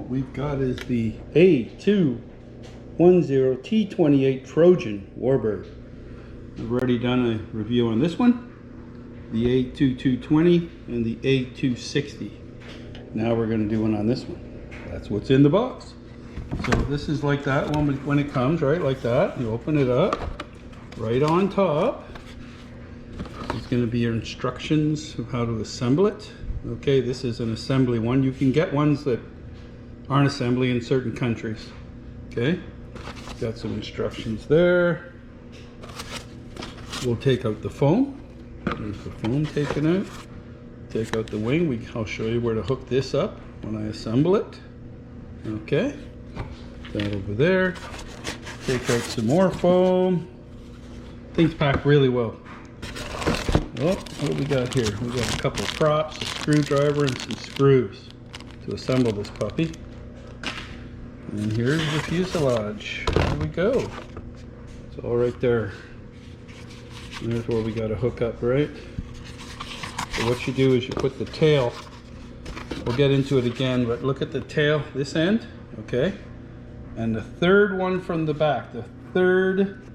what we've got is the A210 T-28 Trojan warbird. I've already done a review on this one, the A220 and the A260. Now we're going to do one on this one. That's what's in the box. So this is like that one when it comes, right? Like that. You open it up. Right on top is going to be your instructions of how to assemble it. Okay, this is an assembly one. You can get ones that aren't assembly in certain countries. Okay, got some instructions there. We'll take out the foam. There's the foam taken out. Take out the wing. I'll show you where to hook this up when I assemble it. Okay, that over there. Take out some more foam. Things pack really well. Oh, what do we got here? We got a couple of props, a screwdriver, and some screws to assemble this puppy. And here's the fuselage. There we go. It's all right there. And there's where we got to hook up, right? So what you do is you put the tail. We'll get into it again, but look at the tail, this end, okay? And the third one from the back, the third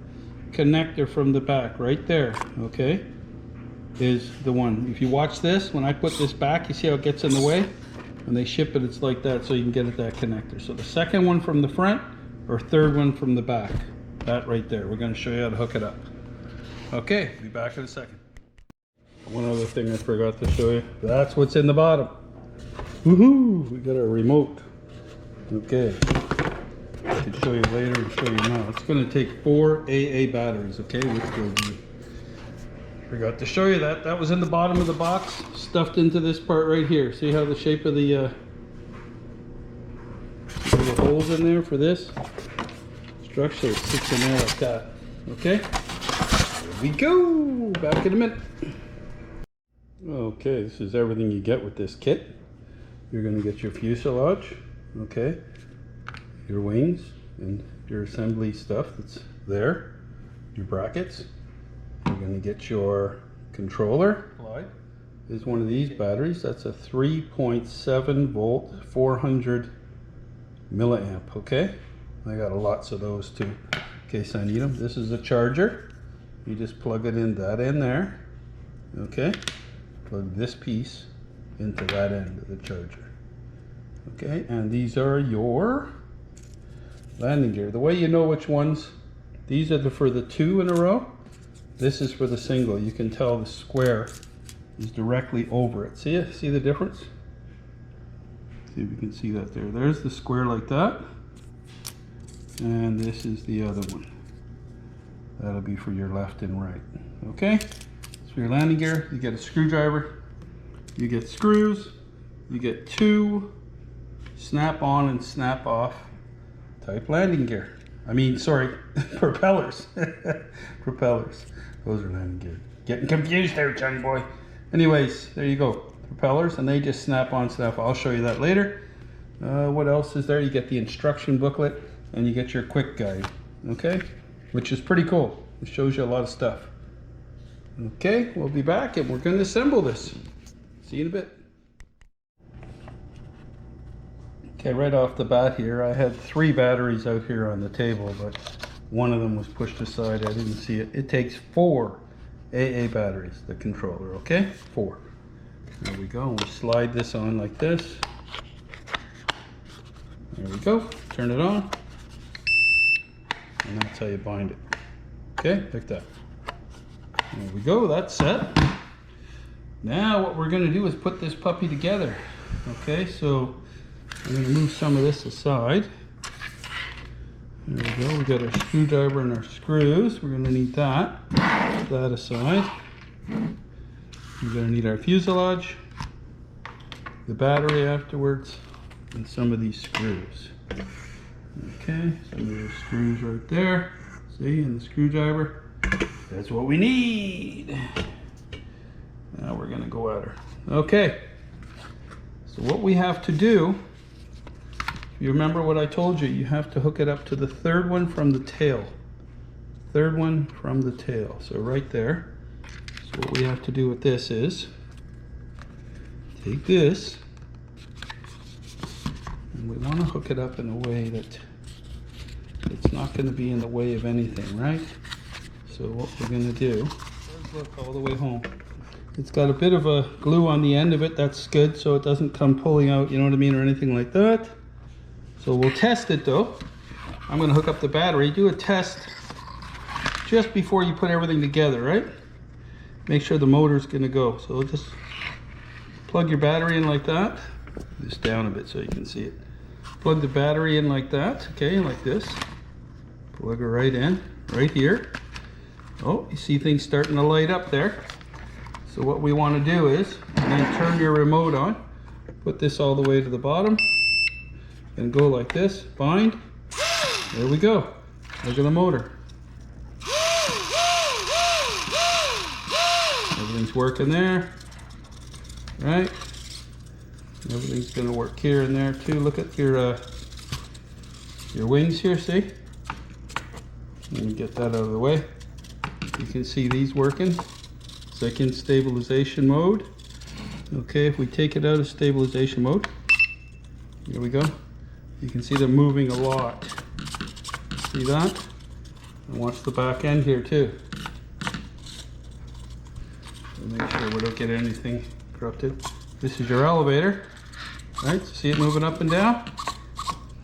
connector from the back, right there, okay, is the one. If you watch this, when I put this back, you see how it gets in the way? When they ship it, it's like that, so you can get at that connector. So the second one from the front, or third one from the back, that right there. We're going to show you how to hook it up. Okay, be back in a second. One other thing I forgot to show you. That's what's in the bottom. Woohoo! We got our remote. Okay. I can show you later and show you now. It's going to take 4 AA batteries, okay? Which will be... Forgot to show you that. That was in the bottom of the box, stuffed into this part right here. See how the shape of the little holes in there for this structure? It sits in there like that. Okay? Here we go! Back in a minute. Okay, this is everything you get with this kit. You're going to get your fuselage, okay, your wings, and your assembly stuff that's there, your brackets. You're going to get your controller. Is one of these batteries. That's a 3.7 volt, 400 milliamp, okay? I got lots of those too, in case I need them. This is a charger. You just plug it in that end there, okay? Plug this piece into that end of the charger. Okay, and these are your landing gear. The way you know which ones, these are for the 2 in a row. This is for the single. You can tell the square is directly over it. See it? See the difference? See if you can see that there. There's the square like that. And this is the other one. That'll be for your left and right. Okay? So for your landing gear, you get a screwdriver. You get screws. You get 2 snap on and snap off type landing gear. I mean, sorry, propellers. Propellers. Those are landing gear. Getting confused there, young boy. Anyways, there you go. Propellers, and they just snap on, snap off. I'll show you that later. What else is there? You get the instruction booklet, and you get your quick guide. Okay? Which is pretty cool. It shows you a lot of stuff. Okay, we'll be back, and we're going to assemble this. See you in a bit. Okay, right off the bat here, I had 3 batteries out here on the table, but one of them was pushed aside. I didn't see it. It takes 4 AA batteries, the controller, okay? 4. There we go. We'll slide this on like this. There we go. Turn it on. And that's how you bind it. Okay, like that. There we go. That's set. Now what we're going to do is put this puppy together. Okay, so I'm going to move some of this aside. There we go. We got our screwdriver and our screws. We're going to need that. Put that aside. We're going to need our fuselage, the battery afterwards, and some of these screws. Okay, some of those screws right there. See, and the screwdriver. That's what we need. Now we're going to go at her. Okay. So what we have to do, you remember what I told you, you have to hook it up to the third one from the tail. Third one from the tail. So right there. So what we have to do with this is take this And we want to hook it up in a way that it's not going to be in the way of anything, right? So what we're going to do, look all the way home. It's got a bit of a glue on the end of it. That's good, so it doesn't come pulling out, you know what I mean, or anything like that. So we'll test it though. I'm going to hook up the battery. Do a test just before you put everything together, right? Make sure the motor's going to go. So we'll just plug your battery in like that. This down a bit so you can see it. Plug the battery in like that, okay, like this. Plug it right in, right here. Oh, you see things starting to light up there. So what we want to do is, then turn your remote on, put this all the way to the bottom, and go like this, bind. There we go. Look at the motor. Everything's working there, right? Everything's going to work here and there too. Look at your wings here, see? Let me get that out of the way. You can see these working. Second stabilization mode. Okay, if we take it out of stabilization mode, here we go. You can see them moving a lot. See that? And watch the back end here too. Make sure we don't get anything corrupted. This is your elevator, right? See it moving up and down?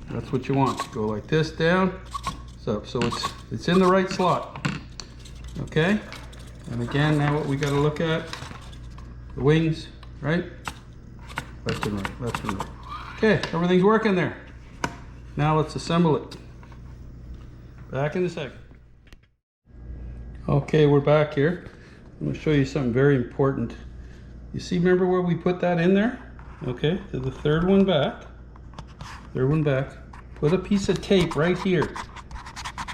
That's what you want. Go like this, down, it's up. So it's in the right slot. Okay? And again, now what we got to look at, the wings, right? Left and right, left and right. Okay, everything's working there. Now let's assemble it. Back in a second. Okay, we're back here. I'm going to show you something very important. You see, remember where we put that in there? Okay, to the third one back. Third one back. Put a piece of tape right here.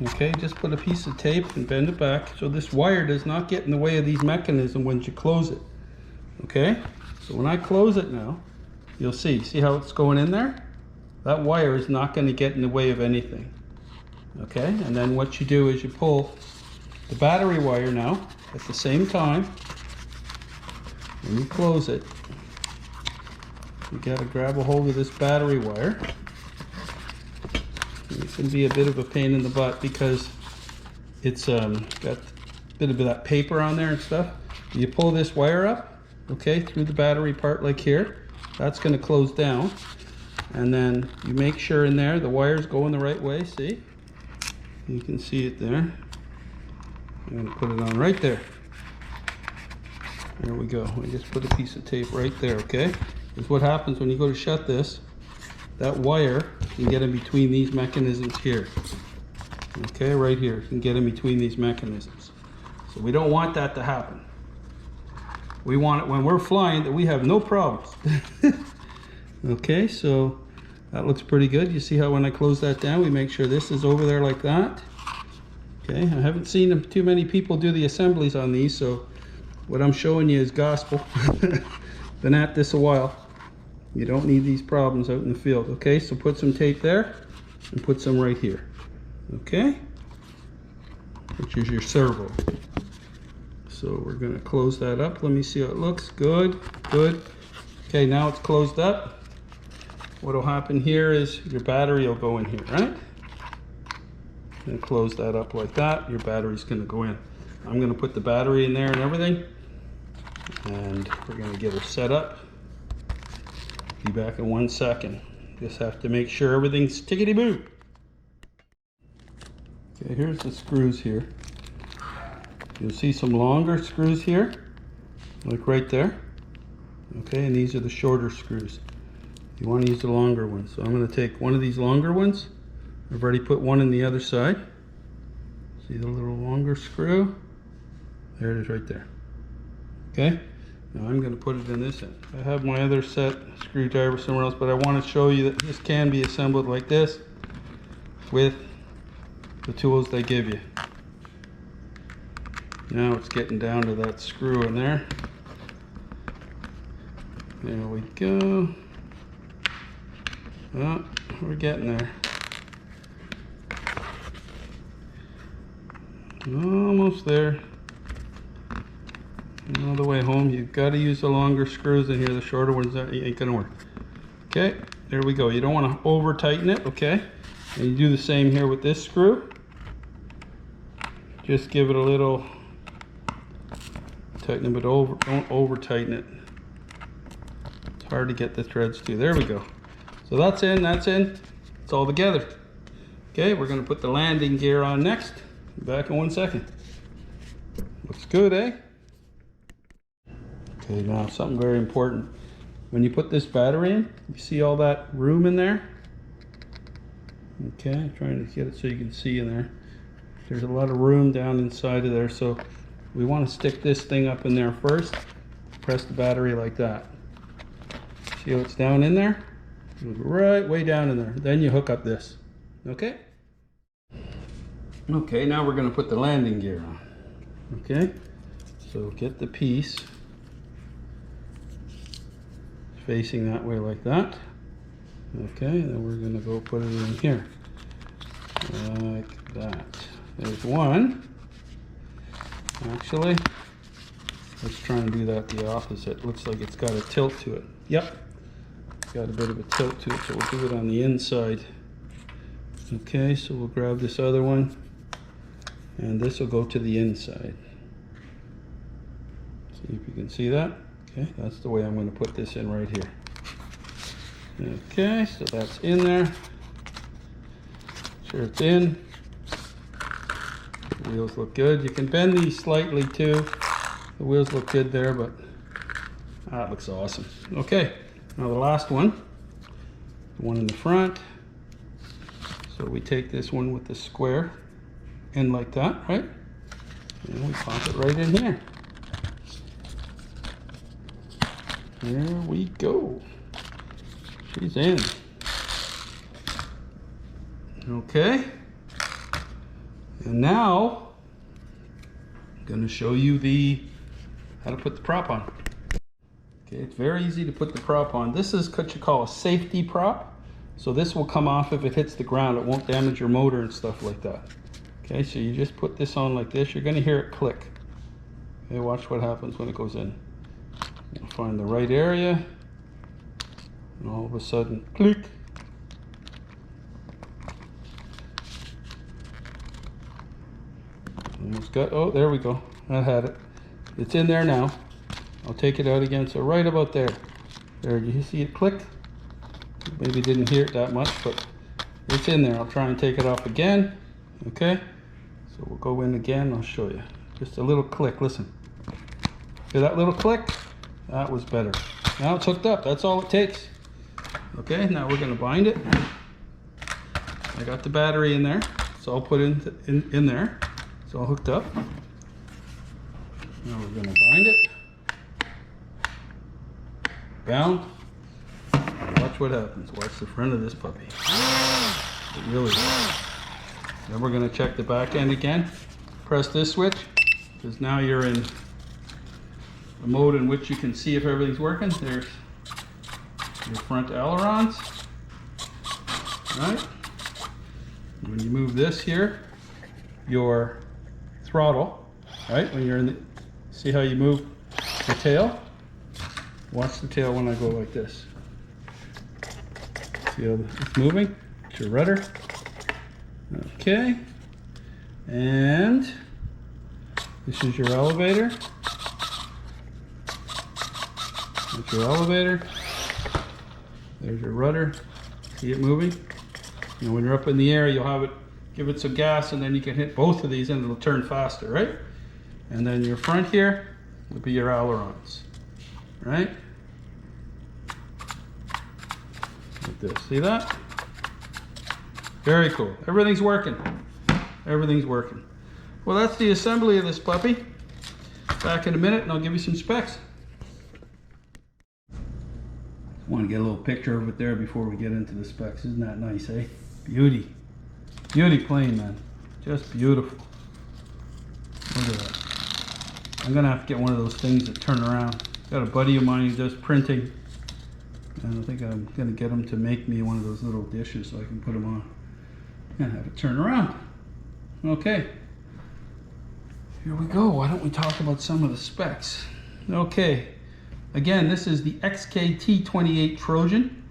Okay, just put a piece of tape and bend it back so this wire does not get in the way of these mechanisms when you close it. Okay, so when I close it now, you'll see how it's going in there? That wire is not going to get in the way of anything. Okay, and then what you do is you pull the battery wire now at the same time. When you close it, you got to grab a hold of this battery wire. It can be a bit of a pain in the butt because it's got a bit of that paper on there and stuff. You pull this wire up, okay, through the battery part like here. That's going to close down. And then you make sure in there the wire's going the right way, see? You can see it there. I'm going to put it on right there. There we go. I just put a piece of tape right there, okay? Because what happens when you go to shut this, that wire can get in between these mechanisms here. Okay, right here. Can get in between these mechanisms. So we don't want that to happen. We want it when we're flying that we have no problems. Okay, so that looks pretty good. You see how when I close that down, we make sure this is over there like that. Okay, I haven't seen too many people do the assemblies on these, so what I'm showing you is gospel. Been at this a while. You don't need these problems out in the field. Okay, so put some tape there and put some right here. Okay, which is your servo. So we're going to close that up. Let me see how it looks. Good, good. Okay, now it's closed up. What will happen here is your battery will go in here, right? And close that up like that. Your battery's going to go in. I'm going to put the battery in there and everything. And we're going to get her set up. Be back in 1 second. Just have to make sure everything's tickety-boo. Okay, here's the screws here. You'll see some longer screws here, like right there. Okay, and these are the shorter screws. You want to use the longer ones. So I'm going to take one of these longer ones. I've already put one in the other side. See the little longer screw? There it is right there. Okay, now I'm going to put it in this end. I have my other set screwdriver somewhere else, but I want to show you that this can be assembled like this with the tools they give you. Now it's getting down to that screw in there. There we go. Oh, we're getting there. Almost there. All the way home. You've got to use the longer screws in here. The shorter ones ain't gonna work. Okay, there we go. You don't want to over tighten it, okay? And you do the same here with this screw. Just give it a little tighten it, but don't over tighten it. It's hard to get the threads to. There we go. So that's in, it's all together. Okay, we're gonna put the landing gear on next. Back in 1 second. Looks good, eh? Okay, now something very important. When you put this battery in, you see all that room in there? Okay, I'm trying to get it so you can see in there. There's a lot of room down inside of there, so we want to stick this thing up in there first. Press the battery like that. See how it's down in there? Right way down in there. Then you hook up this. Okay? Okay, now we're going to put the landing gear on. Okay? So get the piece facing that way like that. Okay, then we're going to go put it in here. Like that. There's one. Actually, let's try and do that the opposite. Looks like it's got a tilt to it. Yep. It's got a bit of a tilt to it, so we'll do it on the inside. Okay, so we'll grab this other one, and this will go to the inside. See if you can see that. Okay, that's the way I'm going to put this in right here. Okay, so that's in there. Sure it's in. The wheels look good. You can bend these slightly too. The wheels look good there, but that looks awesome. Okay, now the last one. The one in the front. So we take this one with the square in like that, right? And we pop it right in here. There we go. She's in. Okay. And now I'm going to show you how to put the prop on. Okay, it's very easy to put the prop on. This is what you call a safety prop. So this will come off if it hits the ground. It won't damage your motor and stuff like that. Okay, so you just put this on like this. You're going to hear it click. Okay, watch what happens when it goes in. You'll find the right area, and all of a sudden, click. Almost got, oh, there we go. I had it. It's in there now. I'll take it out again. So right about there. There, you see it click? Maybe didn't hear it that much, but it's in there. I'll try and take it off again. Okay? So we'll go in again. I'll show you. Just a little click. Listen. Hear that little click? That was better. Now it's hooked up. That's all it takes. Okay, now we're going to bind it. I got the battery in there. So I'll put in there. It's all hooked up. Now we're going to bind it. Bound. Watch what happens. Watch the front of this puppy. It really is. Then we're going to check the back end again. Press this switch, because now you're in a mode in which you can see if everything's working. There's your front ailerons. Right? When you move this here, your throttle, right? When you're in the, see how you move the tail? Watch the tail when I go like this. See how it's moving? It's your rudder. Okay. And this is your elevator. That's your elevator. There's your rudder. See it moving? And when you're up in the air, you'll have it, give it some gas, and then you can hit both of these and it'll turn faster, right? And then your front here will be your ailerons, right? Like this. See that? Very cool. Everything's working. Everything's working. Well, that's the assembly of this puppy. Back in a minute and I'll give you some specs. I want to get a little picture of it there before we get into the specs. Isn't that nice, eh? Beauty. Beauty plane, man. Just beautiful. Look at that. I'm going to have to get one of those things that turn around. Got a buddy of mine who does printing. And I think I'm going to get him to make me one of those little dishes so I can put them on. And have it turn around. Okay. Here we go. Why don't we talk about some of the specs? Okay. Again, this is the XK T-28 Trojan.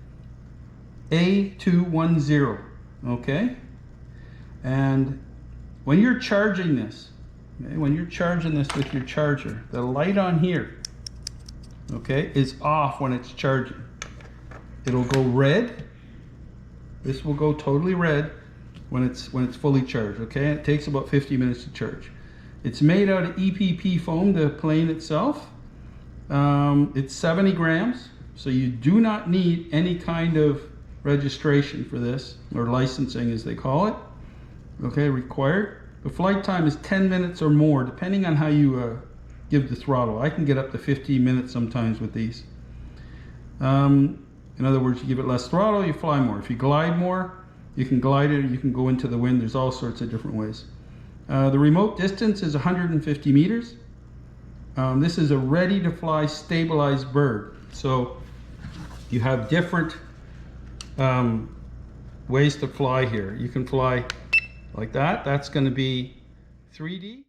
A210, okay? And when you're charging this, okay, when you're charging this with your charger, the light on here, okay, is off when it's charging. It'll go red. This will go totally red when it's fully charged, okay? It takes about 50 minutes to charge. It's made out of EPP foam, the plane itself. It's 70 grams, so you do not need any kind of registration for this, or licensing as they call it, okay, required. The flight time is 10 minutes or more, depending on how you give the throttle. I can get up to 15 minutes sometimes with these. In other words, you give it less throttle, you fly more. If you glide more, you can glide it, or you can go into the wind. There's all sorts of different ways. The remote distance is 150 meters. This is a ready-to-fly stabilized bird. So you have different ways to fly here. You can fly like that. That's going to be 3D.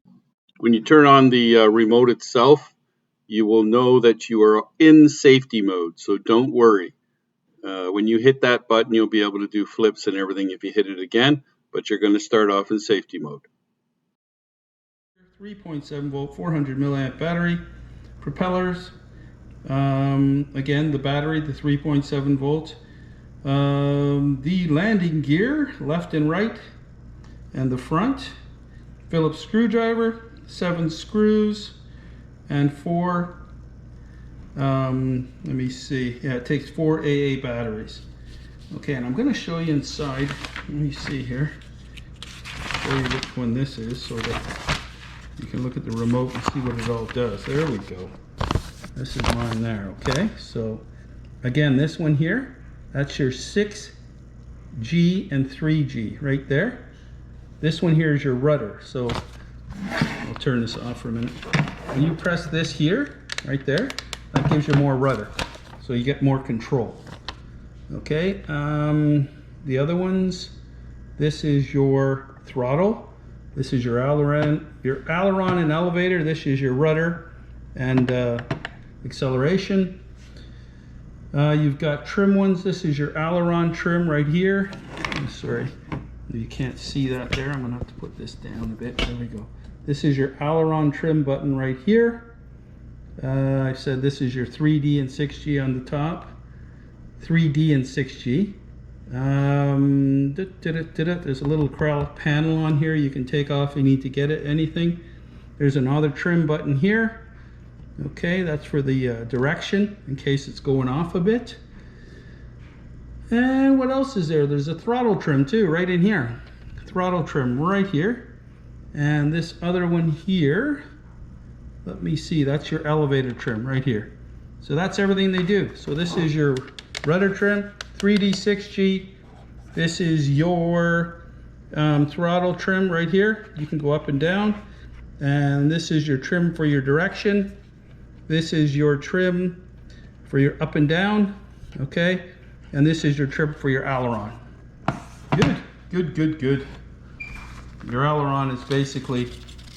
When you turn on the remote itself, you will know that you are in safety mode, so don't worry. When you hit that button, you'll be able to do flips and everything if you hit it again, but you're going to start off in safety mode. 3.7 volt, 400 milliamp battery, propellers, again the battery, the 3.7 volt, the landing gear, left and right, and the front, Phillips screwdriver, 7 screws, and 4, let me see, yeah, it takes 4 AA batteries. Okay, and I'm going to show you inside, let me see here, show you which one this is so that you can look at the remote and see what it all does. There we go. This is mine there, okay? So, again, this one here, that's your 6G and 3G right there. This one here is your rudder. So, I'll turn this off for a minute. When you press this here, right there, that gives you more rudder. So you get more control. Okay, the other ones, this is your throttle. This is your aileron and elevator. This is your rudder and acceleration. You've got trim ones. This is your aileron trim right here. I'm sorry, you can't see that there. I'm gonna have to put this down a bit. There we go. This is your aileron trim button right here. I said this is your 3D and 6G on the top. 3D and 6G. There's a little acrylic panel on here you can take off if you need to get it, anything. There's another trim button here. Okay, that's for the direction in case it's going off a bit. And what else is there? There's a throttle trim too, right in here. Throttle trim right here. And this other one here, let me see, that's your elevator trim right here. So that's everything they do. So this is your rudder trim, 3D 6G. This is your throttle trim right here. You can go up and down. And this is your trim for your direction. This is your trim for your up and down, okay? And this is your trim for your aileron. Good, good, good, good. Your aileron is basically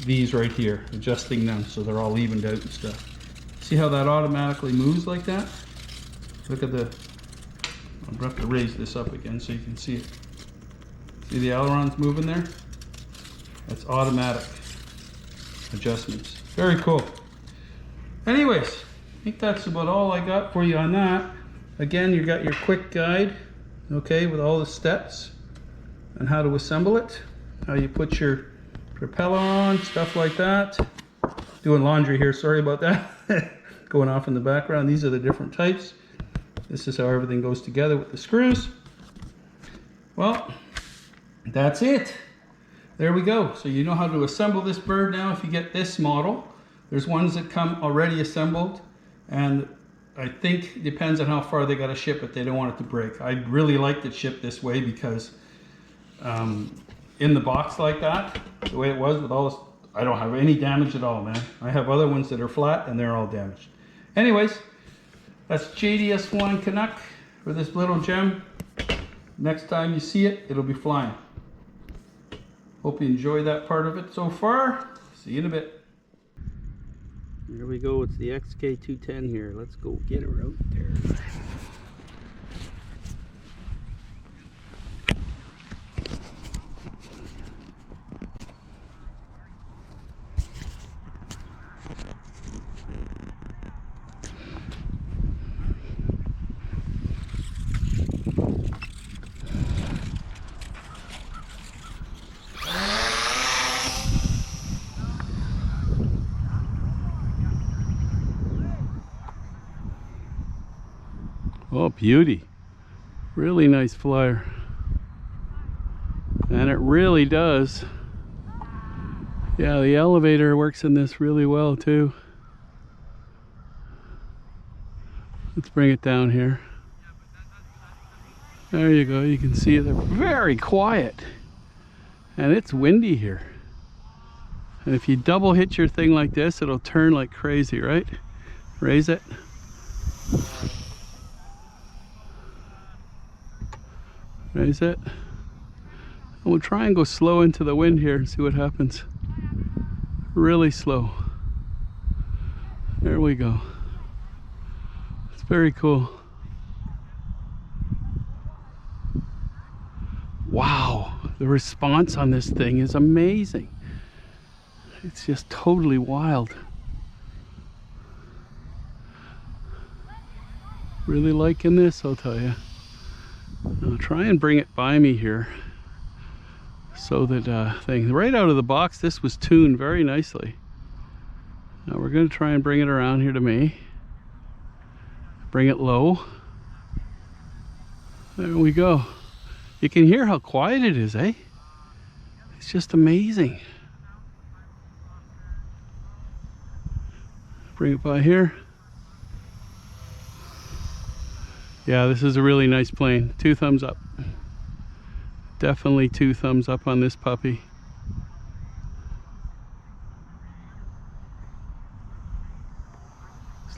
these right here, adjusting them so they're all evened out and stuff. See how that automatically moves like that? Look at the, I'll have to raise this up again so you can see it. See the ailerons moving there? That's automatic adjustments. Very cool. Anyways, I think that's about all I got for you on that. Again, you got your quick guide, okay, with all the steps and how to assemble it, how you put your propeller on, stuff like that. Doing laundry here, sorry about that. Going off in the background. These are the different types. This is how everything goes together with the screws. Well, that's it. There we go. So you know how to assemble this bird now if you get this model. There's ones that come already assembled, and I think it depends on how far they got to ship it. They don't want it to break. I really liked it shipped this way because in the box like that, the way it was with all this, I don't have any damage at all, man. I have other ones that are flat and they're all damaged. Anyways, that's JDS Flying Canuck for this little gem. Next time you see it, it'll be flying. Hope you enjoy that part of it so far. See you in a bit. Here we go, it's the XK210 here. Let's go get her out there. Oh, beauty. Really nice flyer. And it really does. Yeah, the elevator works in this really well too. Let's bring it down here. There you go. You can see it. They're very quiet. And it's windy here. And if you double hit your thing like this, it'll turn like crazy, right? Raise it. Raise it. And we'll try and go slow into the wind here and see what happens. Really slow. There we go. It's very cool. Wow, the response on this thing is amazing. It's just totally wild. Really liking this, I'll tell you. I'll try and bring it by me here so that thing right out of the box, this was tuned very nicely. Now we're going to try and bring it around here to me. Bring it low. There we go. You can hear how quiet it is, eh? It's just amazing. Bring it by here. Yeah, this is a really nice plane. 2 thumbs up. Definitely 2 thumbs up on this puppy.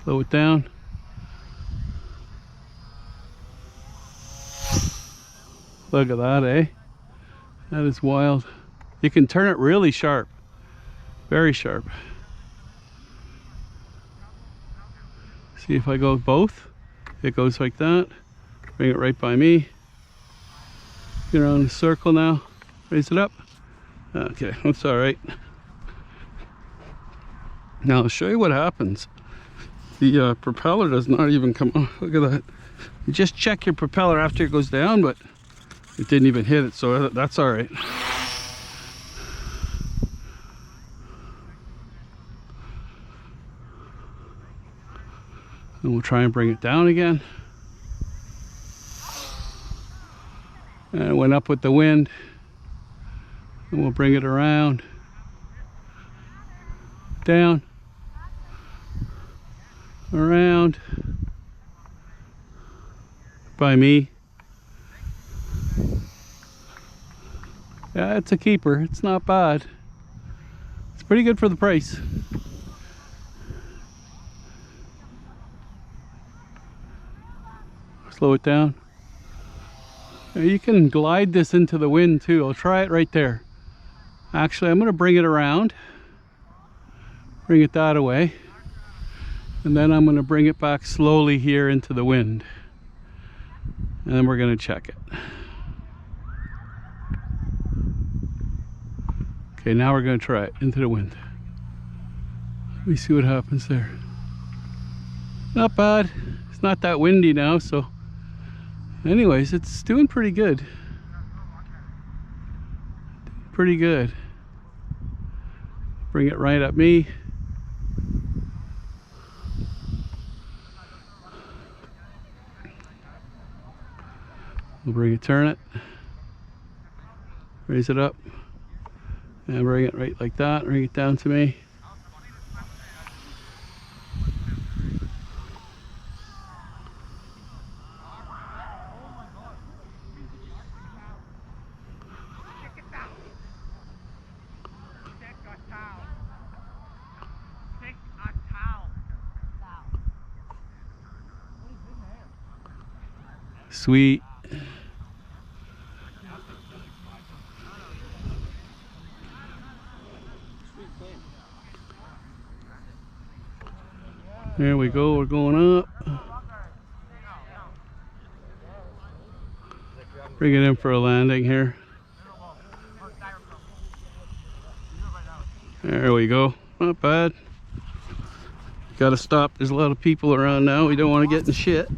Slow it down. Look at that, eh? That is wild. You can turn it really sharp. Very sharp. See if I go both. It goes like that. Bring it right by me. Get around the circle now. Raise it up. Okay, that's all right. Now I'll show you what happens. The propeller does not even come off. Look at that. You just check your propeller after it goes down, but it didn't even hit it, so that's all right. And we'll try and bring it down again. And it went up with the wind. And we'll bring it around. Down. Around. By me. Yeah, it's a keeper. It's not bad. It's pretty good for the price. Slow it down. You can glide this into the wind too. I'll try it right there. Actually, I'm going to bring it around. Bring it that away. And then I'm going to bring it back slowly here into the wind. And then we're going to check it. Okay, now we're going to try it into the wind. Let me see what happens there. Not bad. It's not that windy now, so anyways, it's doing pretty good. Pretty good. Bring it right at me. We'll bring it, turn it. Raise it up. And bring it right like that. Bring it down to me. Sweet. There we go, we're going up. Bring it in for a landing here. There we go, not bad. Gotta stop, there's a lot of people around now. We don't want to get in shit.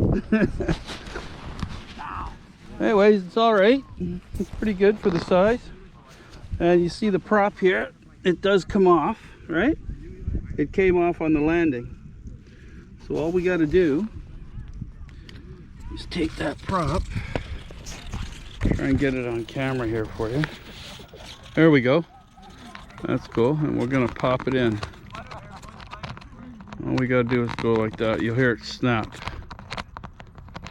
Anyways, it's all right. It's pretty good for the size. And you see the prop here, it does come off, right? It came off on the landing. So all we got to do Just take that prop. Try and get it on camera here for you. There we go. That's cool. And we're gonna pop it in. All we gotta do is go like that. You'll hear it snap.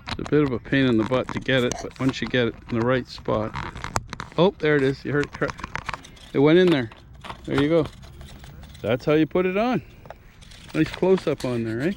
It's a bit of a pain in the butt to get it, but once you get it in the right spot. Oh, there it is. You heard it crack. It went in there. There you go. That's how you put it on. Nice close-up on there, eh?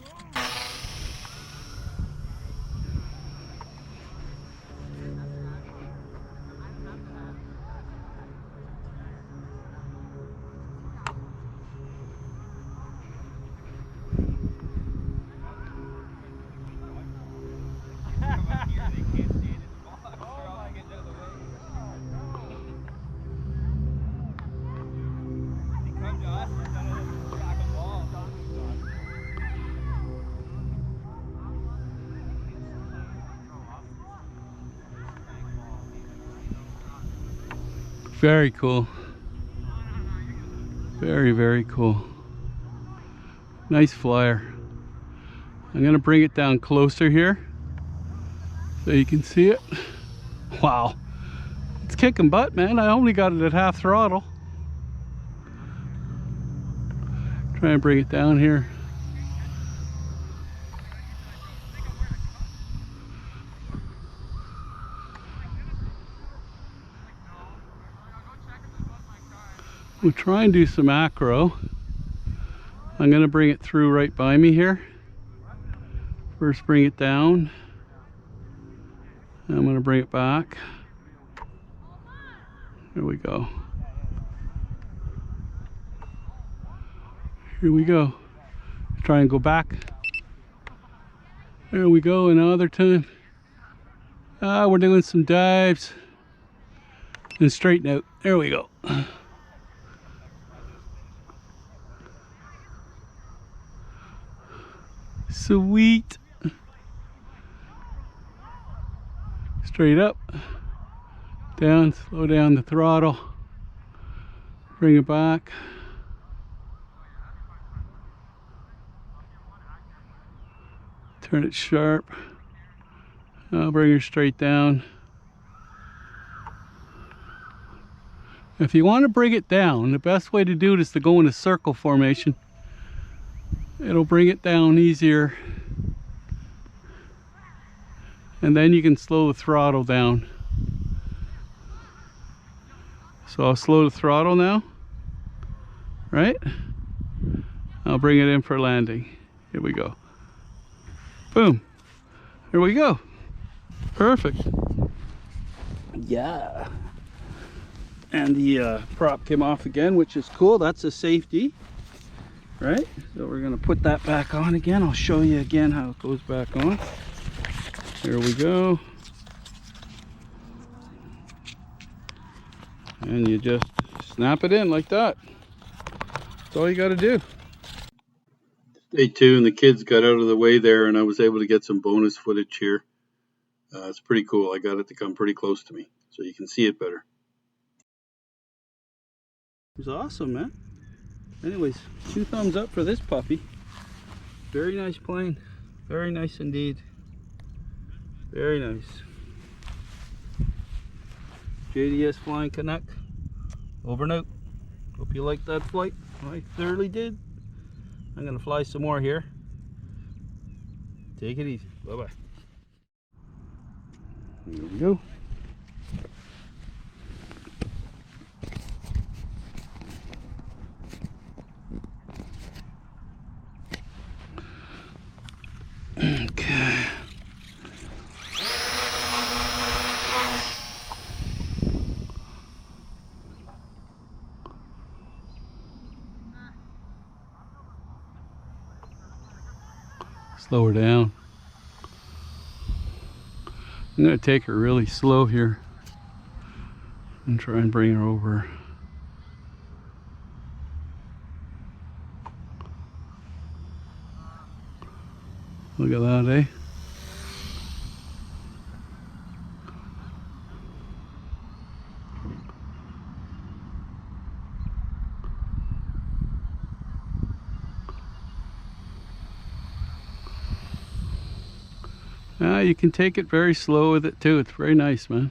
Very cool. Very, very cool. Nice flyer. I'm gonna bring it down closer here so you can see it. Wow. It's kicking butt, man. I only got it at half throttle. Try and bring it down here. We'll try and do some acro. I'm gonna bring it through right by me here. First bring it down. I'm gonna bring it back. There we go. Here we go. Try and go back. There we go, another time. We're doing some dives. And straighten out. There we go. Sweet. Straight up. Down, slow down the throttle. Bring it back. Turn it sharp. I'll bring her straight down. If you want to bring it down, the best way to do it is to go in a circle formation. It'll bring it down easier. And then you can slow the throttle down. So I'll slow the throttle now. Right? I'll bring it in for landing. Here we go. Boom. Here we go. Perfect. Yeah. And the prop came off again, which is cool. That's a safety. Right? So we're going to put that back on again. I'll show you again how it goes back on. Here we go. And you just snap it in like that. That's all you got to do. Day two, and the kids got out of the way there, and I was able to get some bonus footage here. It's pretty cool. I got it to come pretty close to me, so you can see it better. It was awesome, man. Anyways, 2 thumbs up for this puppy. Very nice plane. Very nice indeed. Very nice. JDS Flying Canuck. Over and out. Hope you liked that flight. I thoroughly did. I'm going to fly some more here. Take it easy. Bye-bye. Here we go. Okay. Slow her down. I'm going to take her really slow here and try and bring her over. Look at that, eh? You can take it very slow with it too. It's very nice, man.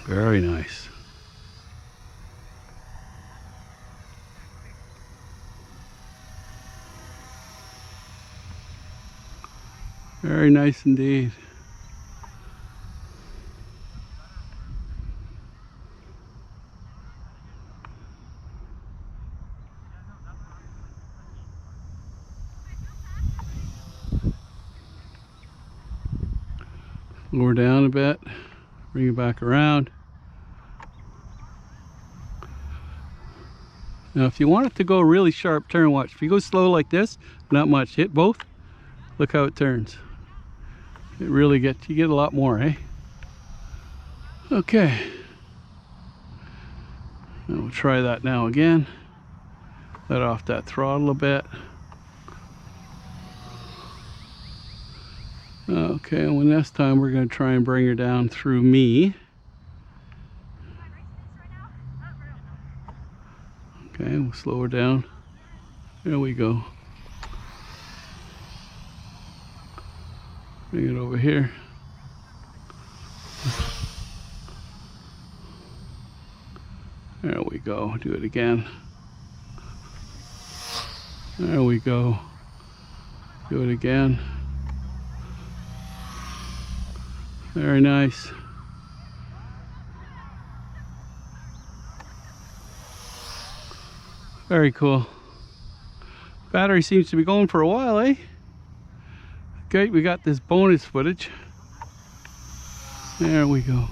Very nice. Very nice indeed. Lower down a bit, bring it back around. Now if you want it to go really sharp turn, watch. If you go slow like this, not much, hit both, look how it turns. It really gets, you get a lot more, eh? Okay. And we'll try that now again. Let off that throttle a bit. Okay, and this time we're going to try and bring her down through me. Okay, we'll slow her down. There we go. Bring it over here. There we go. Do it again. There we go. Do it again. Very nice. Very cool. Battery seems to be going for a while, eh? Okay, we got this bonus footage. There we go.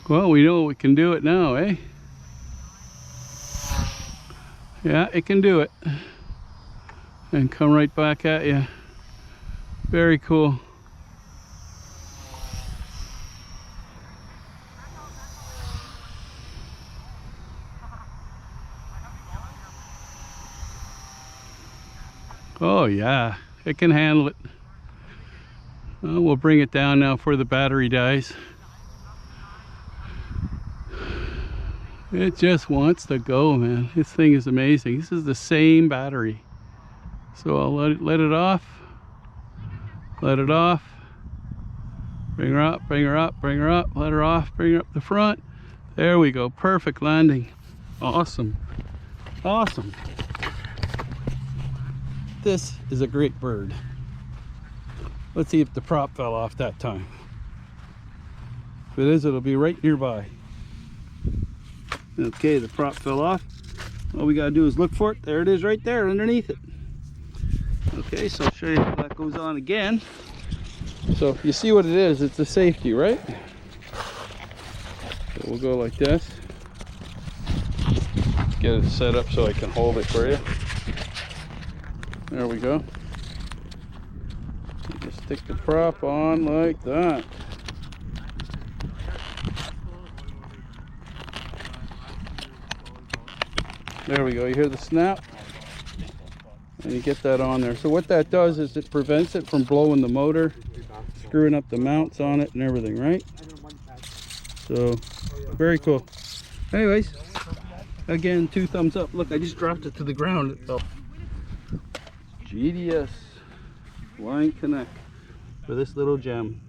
Well, we know we can do it now, eh? Yeah, it can do it. And come right back at you. Very cool. Oh yeah, it can handle it. We'll bring it down now before the battery dies. It just wants to go, man. This thing is amazing. This is the same battery. So I'll let it off. Let it off. Bring her up, bring her up, bring her up. Let her off, bring her up the front. There we go. Perfect landing. Awesome. Awesome. This is a great bird. Let's see if the prop fell off that time. If it is, it'll be right nearby. Okay, the prop fell off. All we gotta do is look for it. There it is right there underneath it. Okay, so I'll show you how that goes on again. So you see what it is, it's a safety, right? So we'll go like this. Let's get it set up so I can hold it for you. There we go. You just stick the prop on like that. There we go, you hear the snap? And you get that on there. So what that does is it prevents it from blowing the motor, screwing up the mounts on it and everything, right? So, very cool. Anyways, again, 2 thumbs up. Look, I just dropped it to the ground itself. GDS Line Connect for this little gem.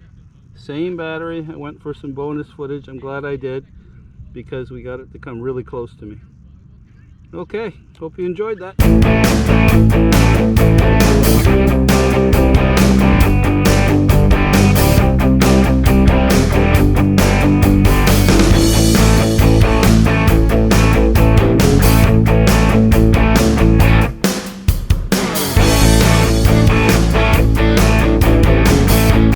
Same battery. I went for some bonus footage. I'm glad I did because we got it to come really close to me. Okay, hope you enjoyed that.